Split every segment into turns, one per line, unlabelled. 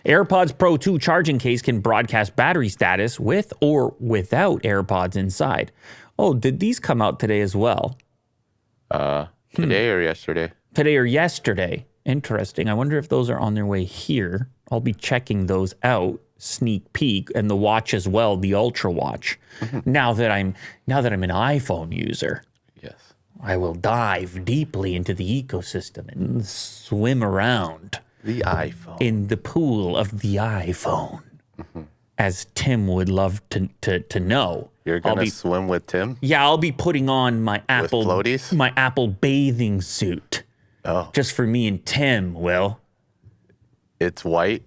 AirPods Pro 2 charging case can broadcast battery status with or without AirPods inside. Oh, did these come out today as well?
Today or yesterday?
Today or yesterday. Interesting. I wonder if those are on their way here. I'll be checking those out. Sneak peek, and the watch as well, the Ultra watch. Now that I'm an iPhone user,
Yes.
I will dive deeply into the ecosystem and swim around
The iPhone.
in the pool of the iPhone, as Tim would love to know.
You're going to swim with Tim?
Yeah, I'll be putting on my
floaties?
my Apple bathing suit.
Oh.
Just for me and Tim, Will.
It's white,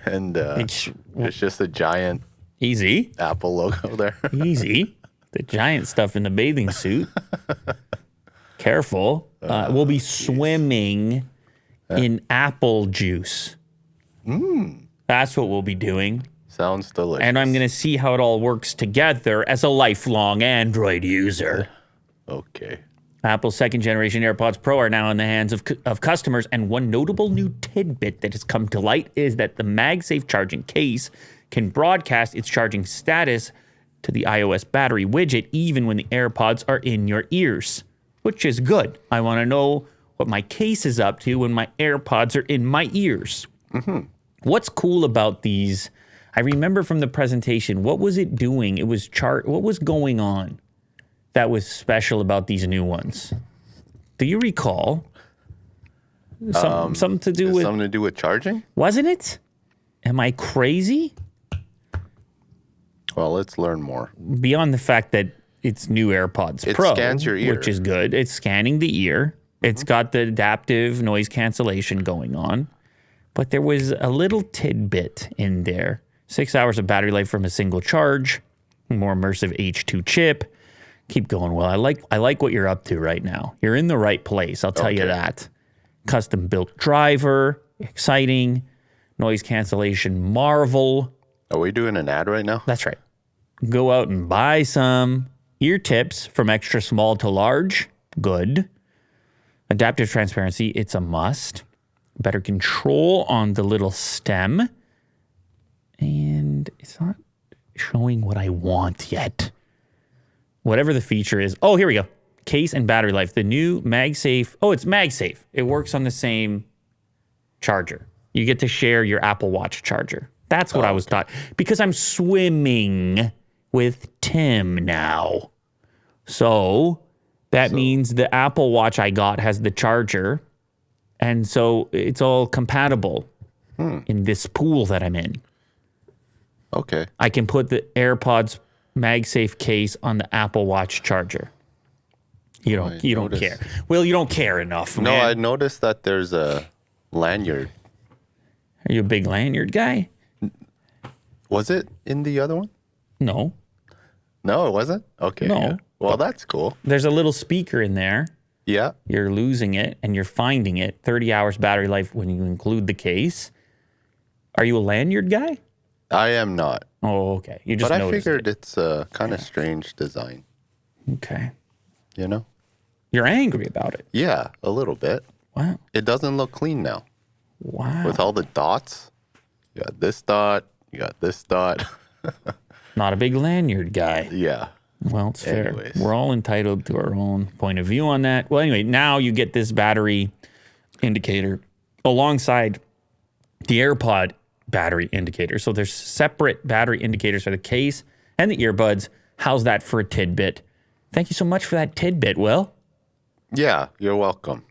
and it's just a giant
Easy.
Apple logo there.
Easy. The giant stuff in the bathing suit. Careful. We'll be swimming in apple juice. That's what we'll be doing.
Sounds delicious.
And I'm going to see how it all works together as a lifelong Android user.
Okay.
Apple's second-generation AirPods Pro are now in the hands of customers, and one notable new tidbit that has come to light is that the MagSafe charging case can broadcast its charging status to the iOS battery widget even when the AirPods are in your ears, which is good. I want to know what my case is up to when my AirPods are in my ears. What's cool about these? I remember from the presentation, what was it doing? It was what was going on that was special about these new ones? Do you recall? Something to do with...
Something to do with charging?
Wasn't it? Am I crazy?
Well, let's learn more.
Beyond the fact that it's new AirPods Pro,
scans your ear.
which is good. It's scanning the ear. It's got the adaptive noise cancellation going on. But there was a little tidbit in there. 6 hours of battery life from a single charge. More immersive H2 chip. Keep going, Will. I like what you're up to right now. You're in the right place, I'll tell you that. Custom built driver. Exciting. Noise cancellation marvel.
Are we doing an ad right now?
That's right. Go out and buy some ear tips from extra small to large. Good. Adaptive transparency, it's a must. Better control on the little stem. And it's not showing what I want yet. Whatever the feature is. Oh, here we go. Case and battery life. The new MagSafe. Oh, it's MagSafe. It works on the same charger. You get to share your Apple Watch charger. That's what I was taught. Because I'm swimming with Tim now. So that means the Apple Watch I got has the charger. And so it's all compatible in this pool that I'm in.
Okay.
I can put the AirPods MagSafe case on the Apple Watch charger. You don't care. Well, you don't care enough, man.
No, I noticed that there's a lanyard.
Are you a big lanyard guy?
Was it in the other one?
No.
No, it wasn't? Okay.
No.
Yeah. Well, that's cool.
There's a little speaker in there.
Yeah.
You're losing it and you're finding it. 30 hours battery life when you include the case. Are you a lanyard guy?
I am not.
Oh, okay. You just
But I
noticed
figured
it.
it's a kind of strange design,
Okay.
you know?
You're angry about it.
Yeah, a little bit.
Wow.
It doesn't look clean now.
Wow.
With all the dots. You got this dot. You got this dot.
Not a big lanyard guy.
Yeah.
Well, it's fair.
Anyways.
We're all entitled to our own point of view on that. Well, anyway, now you get this battery indicator alongside the AirPod battery indicator. So there's separate battery indicators for the case and the earbuds. How's that for a tidbit? Thank you so much for that tidbit, Will.
Yeah, you're welcome.